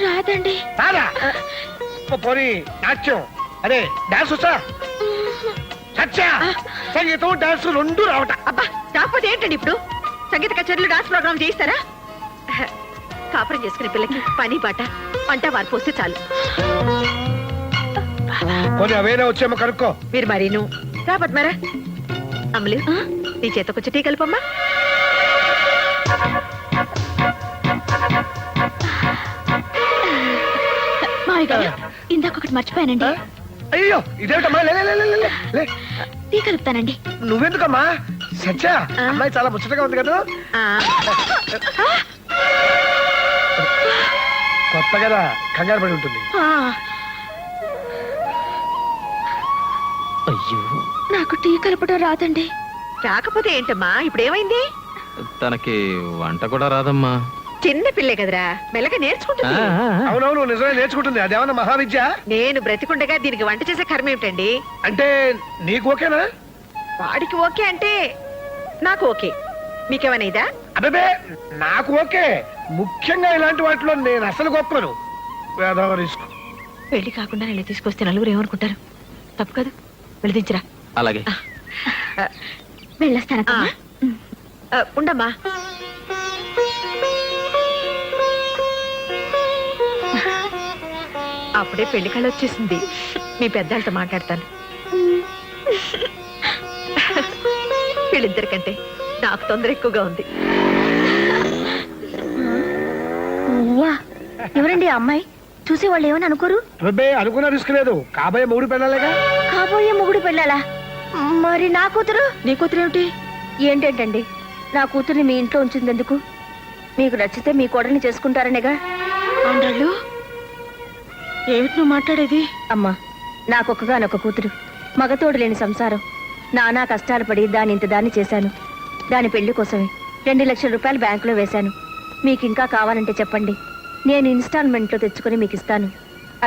రాదండి. రాదా? పోనీ నాట్యం అదే డాన్స్ వచ్చా? సత్య సంగీతం డాన్స్ రెండు రావట. అబ్బా కాకపోతే ఏంటండి ఇప్పుడు సంగీత కచేరీలు డాన్స్ ప్రోగ్రామ్ చేయిస్తారా? కాపురం చేసుకునే పిల్లకి పని పాట వంట వారు పోస్తే చాలు. పోనీ అవేనా వచ్చేమో కనుక్కో. మీరు మరీను రా పద్మారా. అమలు నీ చేత కొంచెం టీ కలుపమ్మా. ఇందాకొకటి మర్చిపోయానండి. అయ్యో ఇదేమిటమ్మా? టీ కలుపుతానండి. నువ్వెందుకమ్మా? సత్య అమ్మాయి చాలా ముచ్చటగా ఉంది కదా. కొత్త కదా కంగారు పడి ఉంటుంది. అయ్యో నాకు టీ కలపడం రాదండి. రాకపోతే ఏంటమ్మా ఇప్పుడు ఏమైంది? తనకి వంట కూడా రాదమ్మా. చిన్న పిల్లే కదరా మెల్లగా నేర్చుకుంటుంది. అవునవును నిజమే నేర్చుకుంటుంది. అదేమన్నా మహావిద్య? నేను బ్రతికుండగా దీనికి వంట చేసే కర్మ ఏమిటండి? అంటే నీకు ఓకేనా? వాడికి ఓకే అంటే నాకు ఓకే. మీకేమైనా ఇదా? అదే నాకు ఓకే. ముఖ్యంగా ఇలాంటి వాటిలో నేను అసలు గొప్పను. పెళ్లి కాకుండా నేను తీసుకొస్తే నలుగురు ఏమనుకుంటారు? తప్పు కదా, వెళ్ళదించరా. అలాగే వెళ్ళొస్తాను. ఉండమ్మా. అప్పుడే పెళ్లి కళ వచ్చేసింది. మీ పెద్దలతో మాట్లాడతాను. వీళ్ళిద్దరికంటే నాకు తొందర ఎక్కువగా ఉంది. ఎవరండి అమ్మాయి? చూసేవాళ్ళు ఏమని అనుకోరు? అనుకున్నా రిస్క్ లేదు. కాబోయే మొగుడు పెళ్ళాలేగా. కాబోయే మొగుడు పెళ్ళాలా? మరి నా కూతురు? నీ కూతురు ఏమిటి? ఏంటంటండి నా కూతుర్ని మీ ఇంట్లో ఉంచిందెందుకు? మీకు నచ్చితే మీ కోడల్ని చేసుకుంటారనేగా. అండాళ్ళు ఏమిటి నువ్వు మాట్లాడేది? అమ్మా నాకొక్కగానొక్క కూతురు, మగతోడు లేని సంసారం. నానా కష్టాలు పడి దాన్ని చేశాను. దాని పెళ్లి కోసమే 2 లక్షల రూపాయలు బ్యాంకులో వేశాను. మీకు ఇంకా కావాలంటే చెప్పండి, నేను ఇన్స్టాల్మెంట్లో తెచ్చుకుని మీకు ఇస్తాను.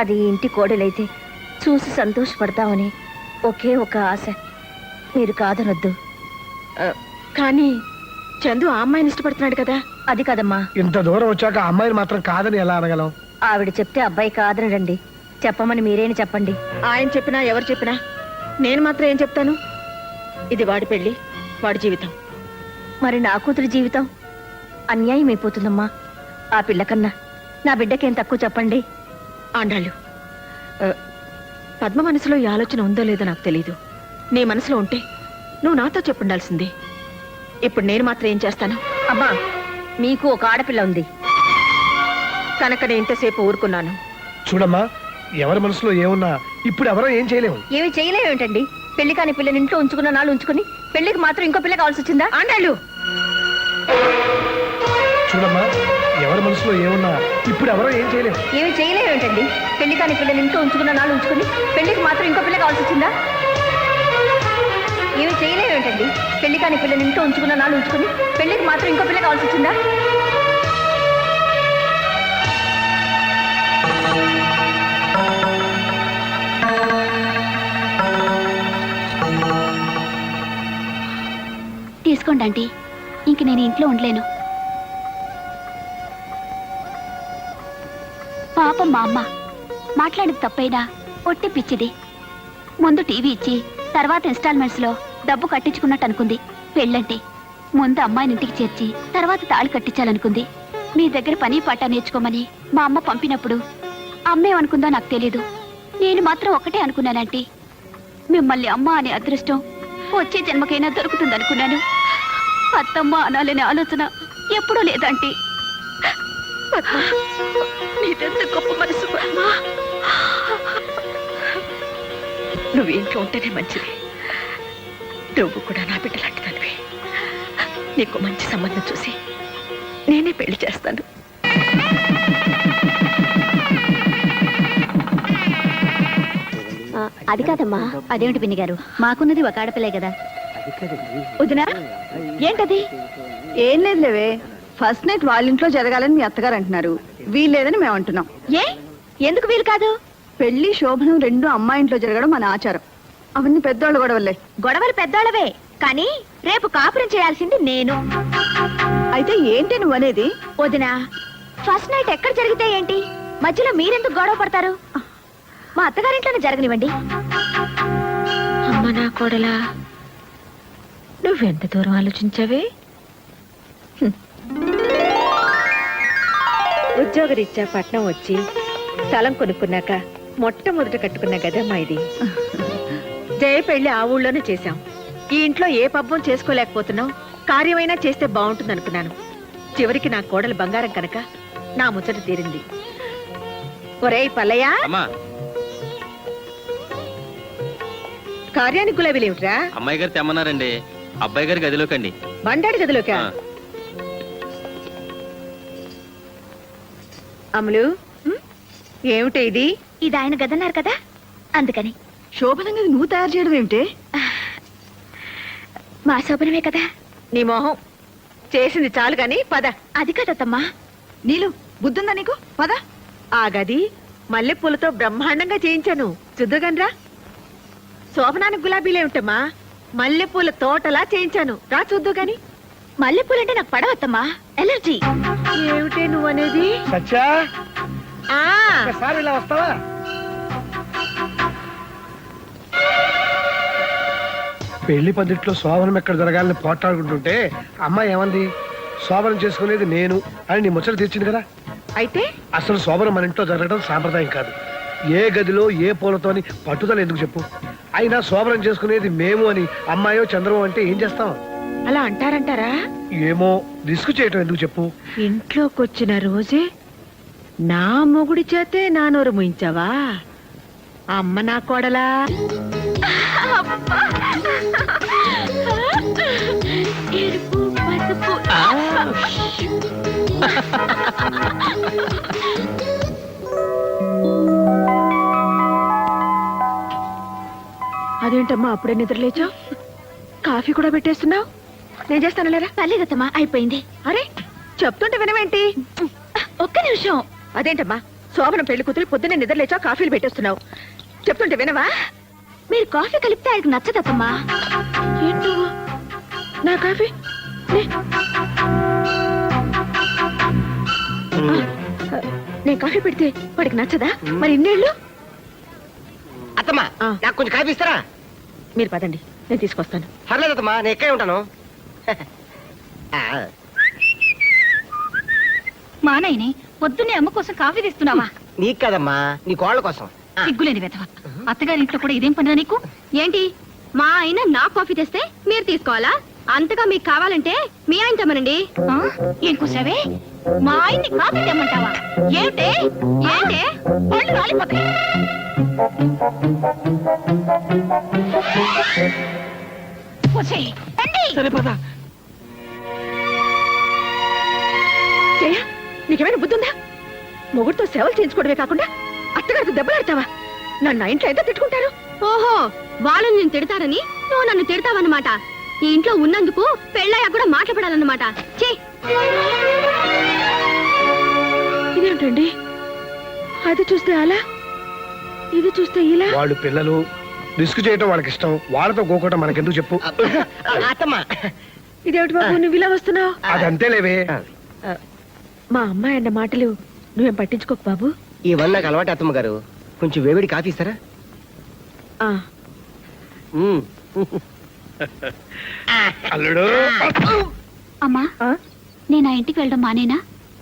అది ఇంటి కోడలైతే చూసి సంతోషపడతామని ఒకే ఒక ఆశ. మీరు కాదనొద్దు. కానీ చందు ఆ అమ్మాయిని ఇష్టపడుతున్నాడు కదా. అది కదమ్మా. ఇంత దూరం వచ్చాక అమ్మాయిని మాత్రం కాదని ఎలా అనగలం? ఆవిడ చెప్తే అబ్బాయి కాదనడండి. చెప్పమని మీరేని చెప్పండి. ఆయన చెప్పినా ఎవరు చెప్పినా నేను మాత్రం ఏం చెప్తాను? ఇది వాడి పెళ్లి, వాడి జీవితం. మరి నా కూతురి జీవితం అన్యాయం అయిపోతుందమ్మా. ఆ పిల్లకన్నా నా బిడ్డకేం తక్కువ చెప్పండి. ఆండాళ్ళు పద్మ మనసులో ఈ ఆలోచన ఉందో లేదో నాకు తెలీదు. నీ మనసులో ఉంటే నువ్వు నాతో చెప్పుండాల్సింది. ఇప్పుడు నేను మాత్రం ఏం చేస్తాను? అమ్మా మీకు ఒక ఆడపిల్ల ఉంది కనుక నేను ఇంతసేపు ఊరుకున్నాను. చూడమ్మా, ఎవరి మనసులో ఏమున్నా ఇప్పుడు ఎవరో ఏం చేయలేము. ఏమి చేయలేమేంటండి? పెళ్లి కాని పిల్లని ఇంట్లో ఉంచుకున్న నాళ్ళు ఉంచుకుని పెళ్లికి మాత్రం ఇంకో పిల్ల కావాల్సి వచ్చిందా? ఆండాళ్ళు చూడమ్మా, ఎవరి మనసులో ఏమున్నా ఇప్పుడు ఎవరో ఏం చేయలేము. ఏమి చేయలేమేంటండి? పెళ్లి కాని పిల్లని ఇంట్లో ఉంచుకున్న నాళ్ళు ఉంచుకుని పెళ్లికి మాత్రం ఇంకో పిల్ల కావాల్సి వచ్చిందా? ఏమి చేయలేమేంటండి? పెళ్లి కాని పిల్లని ఇంట్లో ఉంచుకున్న నాళ్ళు ఉంచుకుని పెళ్లికి మాత్రం ఇంకో పిల్ల కావాల్సి వచ్చిందా? తీసుకోండి ఆంటీ, ఇంక నేను ఇంట్లో ఉండలేను. పాపం మా అమ్మ మాట్లాడేది తప్పైనా ఒట్టి పిచ్చిది. ముందు టీవీ ఇచ్చి తర్వాత ఇన్స్టాల్మెంట్స్ లో డబ్బు కట్టించుకున్నట్టు అనుకుంది. పెళ్ళంటే ముందు అమ్మాయిని ఇంటికి చేర్చి తర్వాత తాళి కట్టించాలనుకుంది. మీ దగ్గర పని పాట నేర్చుకోమని మా అమ్మ పంపినప్పుడు అమ్మేమనుకుందో నాకు తెలీదు. నేను మాత్రం ఒకటే అనుకున్నానంటీ, మిమ్మల్ని అమ్మ అనే అదృష్టం వచ్చే జన్మకైనా దొరుకుతుందనుకున్నాను. అత్తమ్మ అనాలనే ఆలోచన ఎప్పుడూ లేదంటీ. నీదెంత గొప్ప మనసు పద్మా. నువ్వు ఇంట్లో ఉంటేనే మంచిది. నువ్వు కూడా నా బిడ్డ లాంటిదానివి. నీకు మంచి సంబంధం చూసి నేనే పెళ్లి చేస్తాను. అది కాదమ్మా. అదేమిటి పిన్ని గారు, మాకున్నది ఒక ఆడపిల్లే కదా. వదినా ఏంటది? ఏం లేదు లేవే, ఫస్ట్ నైట్ వాళ్ళ ఇంట్లో జరగాలని మీ అత్తగారు అంటున్నారు. వీల్లేదని మేము అంటున్నాం. ఏ ఎందుకు వీలు కాదు? పెళ్లి శోభనం రెండు అమ్మాయి ఇంట్లో జరగడం మన ఆచారం. అవన్నీ పెద్దోళ్ళ గొడవలే. గొడవలు పెద్దోళ్ళవే, కానీ రేపు కాపురం చేయాల్సింది నేను. అయితే ఏంటి నువ్వు అనేది? వదినా ఫస్ట్ నైట్ ఎక్కడ జరిగితే ఏంటి, మధ్యలో మీరెందుకు గొడవ పడతారు? మా అత్తగారింట్లోనే జరగనివ్వండి. అమ్మ నా కోడలా, నువ్వెంత దూరం ఆలోచించావే? ఉద్యోగరీత్యా పట్నం వచ్చి స్థలం కొనుక్కున్నాక మొట్టమొదట కట్టుకున్న గదమ్మా ఇది. జయ పెళ్లి ఆ ఊళ్ళోనే చేశాం. ఈ ఇంట్లో ఏ పబ్బం చేసుకోలేకపోతున్నాం, కార్యమైనా చేస్తే బాగుంటుంది అనుకున్నాను. చివరికి నా కోడలు బంగారం కనుక నా ముచ్చట తీరింది. ఒరేయ్ పల్లయ్య, అమ్మా, కార్యానికి గులాబీలేమిట్రా? అమ్మాయి గారు తెమ్మన్నారండి. అబ్బాయి గారి గదిలోకండి. బండాడి గదిలోకా? ఆ. అమలు, ఏమిటి ఇది? ఇది ఆయన గదన్నారు కదా, అందుకని. శోభనంగా నువ్వు తయారు చేయడం ఏమిటే? మా శోభనమే కదా. నీ మొహం, చేసింది చాలు గాని పద. అది కదమ్మా. నీలు బుద్ధుందా నీకు? పద. ఆ గది మల్లెపూలతో బ్రహ్మాండంగా చేయించాను, చూద్దుగానరా. శోభనానికి గులాబీలేమిటమ్మా, మల్లెపూల తోటలా చేయించాను, రా చూద్దు గాని. మల్లెపూలంటే నాకు పడవద్దమ్మా, ఎలర్జీ. ఏమిటే నువ్వనేది? సత్యా, ఆ ఒకసారి ఇలా వస్తావా? పెళ్లి పద్ధతిలో శోభనం ఎక్కడ జరగాలని పోట్లాడుకుంటుంటే అమ్మాయి ఏమంది? శోభనం చేసుకునేది నేను అని నీ ముచ్చట తీర్చింది కదా. అయితే అసలు శోభనం మన ఇంట్లో జరగడం సాంప్రదాయం కాదు. ఏ గదిలో ఏ పూలతోని పట్టుదల ఎందుకు చెప్పు? అయినా శోభనం చేసుకునేది మేము అని అమ్మాయో చంద్రమో అంటే ఏం చేస్తాం? అలా అంటారంటారా? ఏమో, రిస్క్ చేయటం ఎందుకు చెప్పు? ఇంట్లోకొచ్చిన రోజే నా మొగుడి చేతే నా నోరు ముయించావా? అమ్మ నా కోడలా. అదేంటమ్మా అప్పుడే నిద్రలేచా? కాఫీ కూడా పెట్టేస్తున్నావు? నేను చేస్తాను లేరా? పర్లేదమ్మా, అయిపోయింది. అరే చెప్తుంటే వినవేంటి? ఒక్క నిమిషం. అదేంటమ్మా, శోభనం పెళ్లి కూతురు పొద్దున్నే నిద్రలేచా కాఫీలు పెట్టేస్తున్నావు, చెప్తుంటే వినవా? మీరు కాఫీ కలిపితే ఆయనకు నచ్చదమ్మా. ఏంటో నా కాఫీ నేను కాఫీ పెడితే వాడికి నచ్చదా? మరి ఇన్నేళ్ళు. అత్తమ్మా, నాకు కొంచెం కాఫీ ఇస్తారా? మీరు పదండి, నేను తీసుకొస్తాను. పర్లేదు అత్తమ్మా, నేను ఎక్కడే ఉంటాను. మా నాయనే పొద్దున్నే అమ్మ కోసం కాఫీ తెస్తున్నావా? నీకు కదమ్మా, నీ కోళ్ళ కోసం. సిగ్గులేని వెధవ. అత్తగారింట్లో కూడా ఇదేం పనిరా నీకు? ఏంటి, మా ఆయన నా కాఫీ తెస్తే మీరు తీసుకోవాలా? అంతగా మీకు కావాలంటే మీ ఆయన తెమ్మనండి. ఏం కూసావే? మా ఆయన్ని కాఫీ తెమ్మంటావా? ఏమిటే ఏంటే పళ్ళు రాలిపోతాయి. వచ్చేయ్, రండి. జయ, నీకేమైనా బుద్ధి ఉందా? మొగుడితో సేవలు చేయించుకోవడమే కాకుండా అత్తగారికి దెబ్బలాడతావా? నన్ను ఇంట్లో ఎంత తిట్టుకుంటారు? ఓహో, వాళ్ళు నేను తిడతారని నువ్వు నన్ను తిడతావన్నమాట. ఈ ఇంట్లో ఉన్నందుకు పెళ్ళయ్యా కూడా మాట్లాడాలన్నమాట. చే, ఇదేంటండి, అది చూస్తే అలా, ఇది చూస్తే ఇలా. వాళ్ళు పిల్లలు, రిస్క్ చేయటం వాళ్ళకి ఇష్టం. వాళ్ళతో గోకోవటం మనకెందుకు చెప్పు? అత్తమ్మా, ఇదేమిటి బాబు నువ్వు ఇలా వస్తున్నావు? అదంతే లేవే. మా అమ్మాయి అన్న మాటలు నువ్వేం పట్టించుకోకు బాబు. ఇవన్నీ నాకు అలవాటు. అత్తమ్మ గారు, కొంచెం వేవిడి కాఫీ ఇస్తారా? ఆ, అల్లుడు, అమ్మా, ఆ? నేను ఆ ఇంటికి వెళ్ళడం మానేనా?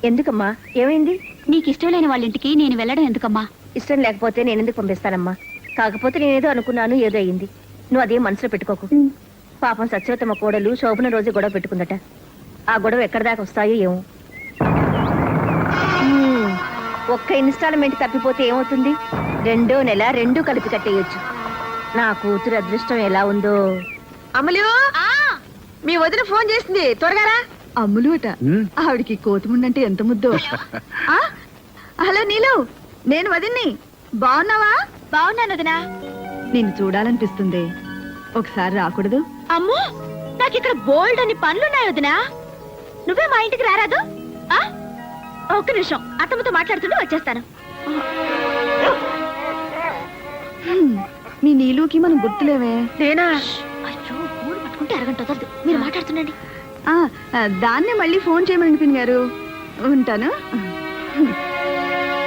ఎందుకమ్మా, ఏమైంది? నీకు ఇష్టం లేని వాళ్ళ ఇంటికి నేను వెళ్ళడం ఎందుకమ్మా? ఇష్టం లేకపోతే నేను ఎందుకు పంపిస్తానమ్మా? కాకపోతే నేనేదో అనుకున్నాను, ఏదో అయింది. నువ్వు అదేం మనసులో పెట్టుకోకు. పాపం సత్యవతమ్మ కోడలు శోభన రోజు గొడవ పెట్టుకుందట. ఆ గొడవ ఎక్కడి దాకా వస్తాయో ఏమో. ఒక్క ఇన్స్టాల్మెంట్ తప్పిపోతే ఏమవుతుంది? 2వ నెల 2 కలిపి కట్టేయొచ్చు. నా కూతురు అదృష్టం ఎలా ఉందో. అమలు, మీ వదిన ఫోన్ చేసింది, త్వరగా రా. అమ్ములు అట. ఆవిడికి కోతిముండంటే ఎంత ముద్దో. ఆ, హలో నీలు, నేను వదిన్ని. బాగున్నావా? బాగున్నాను వదినా. నిన్ను చూడాలనిపిస్తుంది, ఒకసారి రాకూడదు? అమ్మో, నాకు ఇక్కడ బోల్డ్ అని పనులున్నాయి వదినా. నువ్వే మా ఇంటికి రారాదు? ఆ, ఒక్క నిమిషం, అత్తమ్మతో మాట్లాడుతుంటే వచ్చేస్తాను. మీ నీలుకి మనం గుర్తులేవే. నేనా? అయ్యో, మూడు పట్టుకుంటే అరగంట వదలదు. మీరు మాట్లాడుతుండండి. దాన్నే మళ్ళీ ఫోన్ చేయమని పిన్ని గారు. ఉంటాను.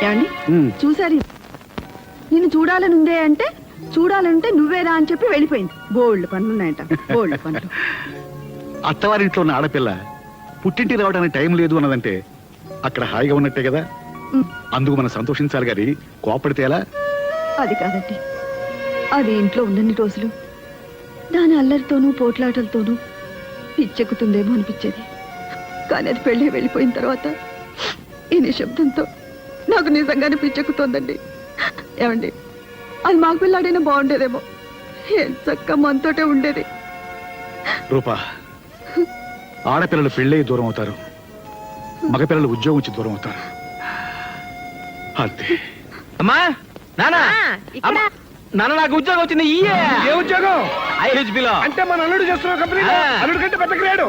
ఏమండి చూసారు నిన్ను చూడాలనుందే అంటే చూడాలంటే నువ్వేరా అని చెప్పి వెళ్ళిపోయింది. బోల్డ్ పనులున్నాయంట, బోల్డ్ పనులు. అత్తవారింట్లో ఉన్న ఆడపిల్ల పుట్టింటి రావడానికి టైం లేదు అన్నదంటే అక్కడ హాయిగా ఉన్నట్టే కదా. అందుకు మనం సంతోషించాలి గాని కోపడితే ఎలా? అది కాదండి, అది ఇంట్లో ఉన్నన్ని రోజులు దాని అల్లరితోనూ పోట్లాటలతోనూ పిచ్చెక్కుతుందేమో అనిపించేది. కానీ అది పెళ్ళి వెళ్ళిపోయిన తర్వాత ఈ నిశ్శబ్దంతో నాకు నిజంగానే పిచ్చెక్కుతోందండి. ఏమండి, అది మాకు పిల్లాడైనా బాగుండేదేమో. ఏం చక్క మనతోటే ఉండేది. రూపా, ఆడపిల్లలు పెళ్ళై దూరం అవుతారు, మగపిల్లలు ఉద్యోగం వచ్చి దూరం అవుతారు. అంతే. అమ్మా నానా నాన్న నాకు ఉద్యోగం వచ్చింది. ఏ ఉద్యోగం? ఐహెచ్బిలో. అంటే మన అల్లుడు చేస్తున్న కంపెనీ. అల్లుడు కంటే పెద్ద గ్రేడు.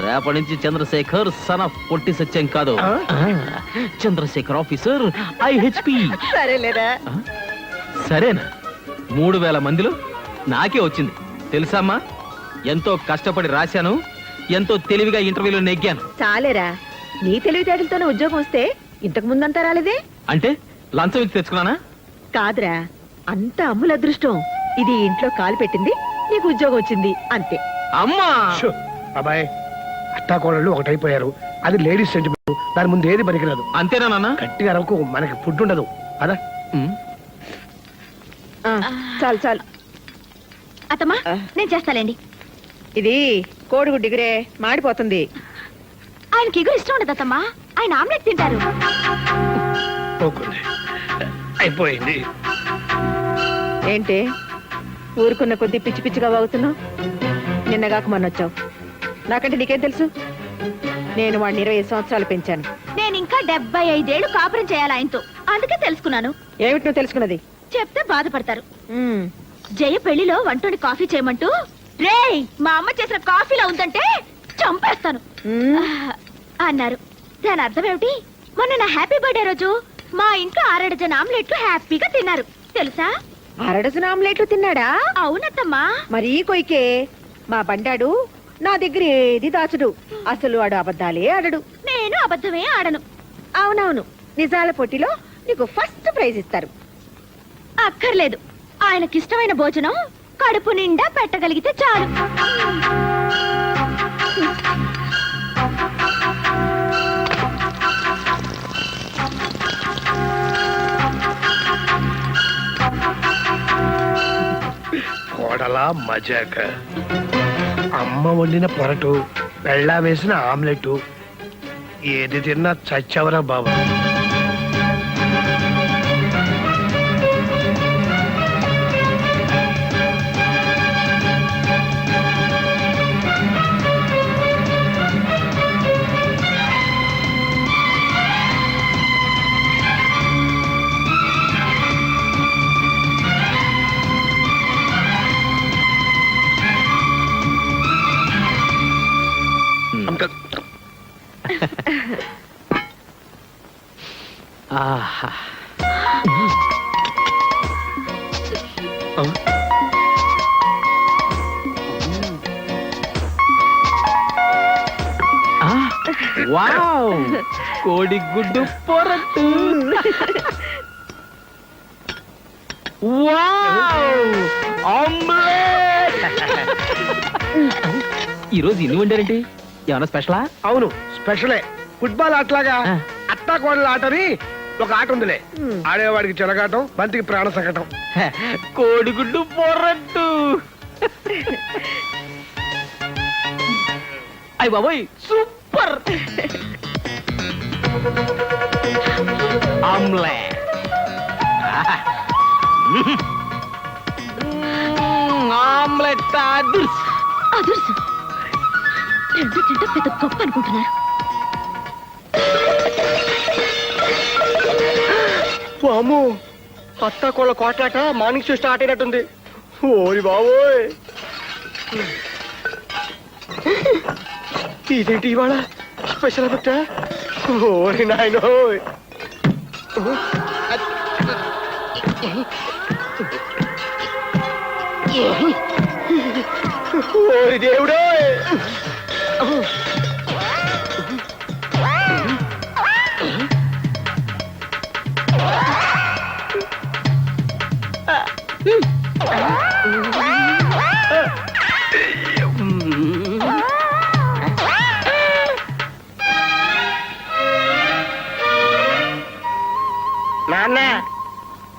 రేపటి నుంచి చంద్రశేఖర్ సన్ ఆఫ్ పొట్టి సత్యం కాదు, చంద్రశేఖర్ ఆఫీసర్ ఐహెచ్పి. సరేలేరా? సరేనా? 3000 మందిలో నాకే వచ్చింది తెలుసమ్మా. ఎంతో కష్టపడి రాశాను, ఎంతో తెలివిగా ఇంటర్వ్యూలో నెగ్గాను. చాలేరా, నీ తెలివితేటలతోనే ఉద్యోగం వస్తే ఇంతకు ముందంతా రాలేదే. అంటే లంచం ఇచ్చి తెచ్చుకున్నానా? కాదురా, అంత అమ్ముల అదృష్టం. ఇది ఇంట్లో కాలు పెట్టింది, నీకు ఉద్యోగం వచ్చింది అంతే. అమ్మా షో, అబ్బాయి అత్తాకోడళ్ళు ఒకటైపోయారు. అది లేడీస్ సెంటిమెంట్. దాని ముందు ఏది పనికిరాదు. అంతేనా నాన్న? గట్టిగా అరవకు, మనకి ఫుడ్ ఉండదు. అదా చాలు చాలు. అత్తమ్మా నేను చేస్తాలేండి. ఇది కోడిగుడ్డు డిగ్రే మాడిపోతుంది. ఆయనకి ఎగురు ఇష్టం ఉండదు అత్తమ్మా, ఆయన ఆమ్లెట్ తింటారు. పోకుంది. అయిపోయింది. ఏంటి ఊరుకున్న కొద్ది పిచ్చి పిచ్చిగా వాగుతున్నావు? నిన్నగాక మొన్నొచ్చావు. నాకంటే నీకేం తెలుసు? నేను వాడిని 20 సంవత్సరాలు పెంచాను. నేను ఇంకా 75 ఏళ్ళు కాపురం చేయాలి ఆయనతో, అందుకే తెలుసుకున్నాను. ఏమిటి నువ్వు తెలుసుకున్నది? చెప్తే బాధపడతారు. జయ పెళ్లిలో వంటోని కాఫీ చేయమంటూ రేయ్ మా అమ్మ చేసిన కాఫీలా ఉందంటే చంపేస్తాను అన్నారు. దాని అర్థం ఏమిటి? మొన్న నా హ్యాపీ బర్త్డే రోజు మా ఇంట్లో 6 డజన్ ఆమ్లెట్లు హ్యాపీగా తిన్నారు తెలుసా? 6 డజన్ ఆమ్లెట్లు తిన్నాడా? అవునత్తమ్మా. మరీ కొయ్కే. మా బండాడు నా దగ్గర ఏది దాచుడు. అసలు వాడు అబద్ధాలే ఆడడు. నేను అబద్ధమే ఆడను. అవునవును, నిజాల పోటీలో నీకు ఫస్ట్ ప్రైజ్ ఇస్తారు. అక్కర్లేదు, ఆయనకిష్టమైన భోజనం కడుపు నిండా పెట్టగలిగితే చాలు. కోడలా మజాక. అమ్మ వండిన పొరటు, పెళ్ళా వేసిన ఆమ్లెట్, ఏది తిన్నా చచ్చవరా బాబు. ఆహా. వావ్, కోడిగుడ్డు పొరట్టు. Wow, omelette. ఈరోజు ఇన్ని వండారేంటి? ఏమన్నా స్పెషలా? అవును, స్పెషలే. ఫుట్బాల్ ఆటలాగా అత్తా కోడల ఆటని ఒక ఆట ఉందిలే. ఆడేవాడికి చెలగాటం, బంతికి ప్రాణ సంకటం. కోడిగుడ్డు పొరట్టు. అయ్య బాబోయ్, సూపర్. ఆమ్లెట్. ఆమ్లెట్ అదుర్స్. అదుర్సు రెండు తింటే పెద్ద గొప్ప అనుకుంటున్నారు. అమ్ము, అత్త కోళ్ళ కోట్లాట మార్నింగ్ షో స్టార్ట్ అయినట్టుంది. ఓరి బాబోయ్, ఇదేంటి ఇవాళ స్పెషల్ ఎఫెక్టా? ఓరి నాయనో. ఓరి దేవుడో.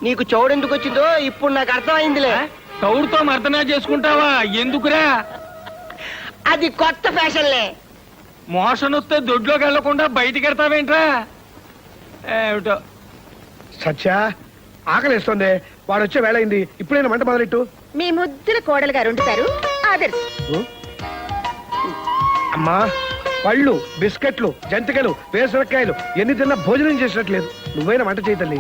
నీకు చౌడెందుకు వచ్చిందో ఇప్పుడు నాకు అర్థమైందిలే. టౌర్తో మర్దనా చేసుకుంటావా? ఎందుకురా? అది కొత్త ఫ్యాషన్లే. మోషన్ వస్తే దొడ్లోకి వెళ్లకుండా బయటికి వెళ్తావేంట్రా? ఏమిటో. సత్య ఆకలిస్తుంది, వాడు వచ్చే వేళ అయింది. ఇప్పుడైనా మంట మొదలెట్టు. మీ ముద్దుల కోడలు గారు ఉంటారు ఆదర్శ్. అమ్మా, పళ్ళు, బిస్కెట్లు, జంతికలు, వేసరకాయలు ఎన్ని తిన్నా భోజనం చేసినట్లేదు. నువ్వైనా వంట చేయి తల్లి.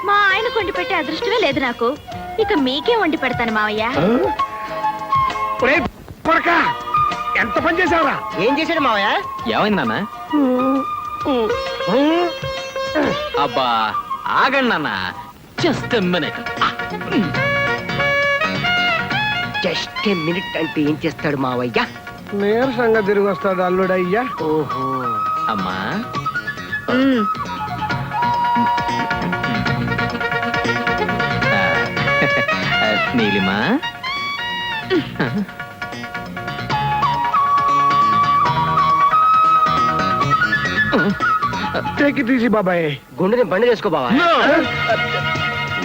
మా ఆయన కొండి పెట్టే అదృష్టమే లేదు నాకు. ఇక మీకే వండి పెడతాను మావయ్య. ఆ? ఒరేయ్ కొడకా, ఎంత పని చేసావురా? ఏం చేశాడు మావయ్య? ఏమైంది నాన్న? అబ్బా ఆగండి నాన్న, just minute. Just a minute అంటే ఏం చేస్తాడు మావయ్య? నీరసంగా తిరిగి వస్తాడు అల్లుడయ్యా. ఓహో. అమ్మా నీలిమా, టేక్ ఇట్ ఈజీ బాబాయ్. గుండెని బండి చేసుకో బావా. No!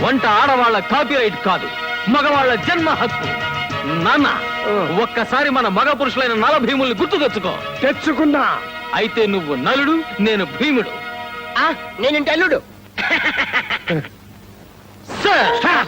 వంట ఆడవాళ్ళ కాపీరైట్ కాదు, మగవాళ్ళ జన్మ హక్కు. నాన్న, ఒక్కసారి మన మగ పురుషులైన నలభీముల్ని గుర్తు తెచ్చుకో. తెచ్చుకున్నా. అయితే నువ్వు నలుడు, నేను భీముడు. నేనంటే అల్లుడు. సార్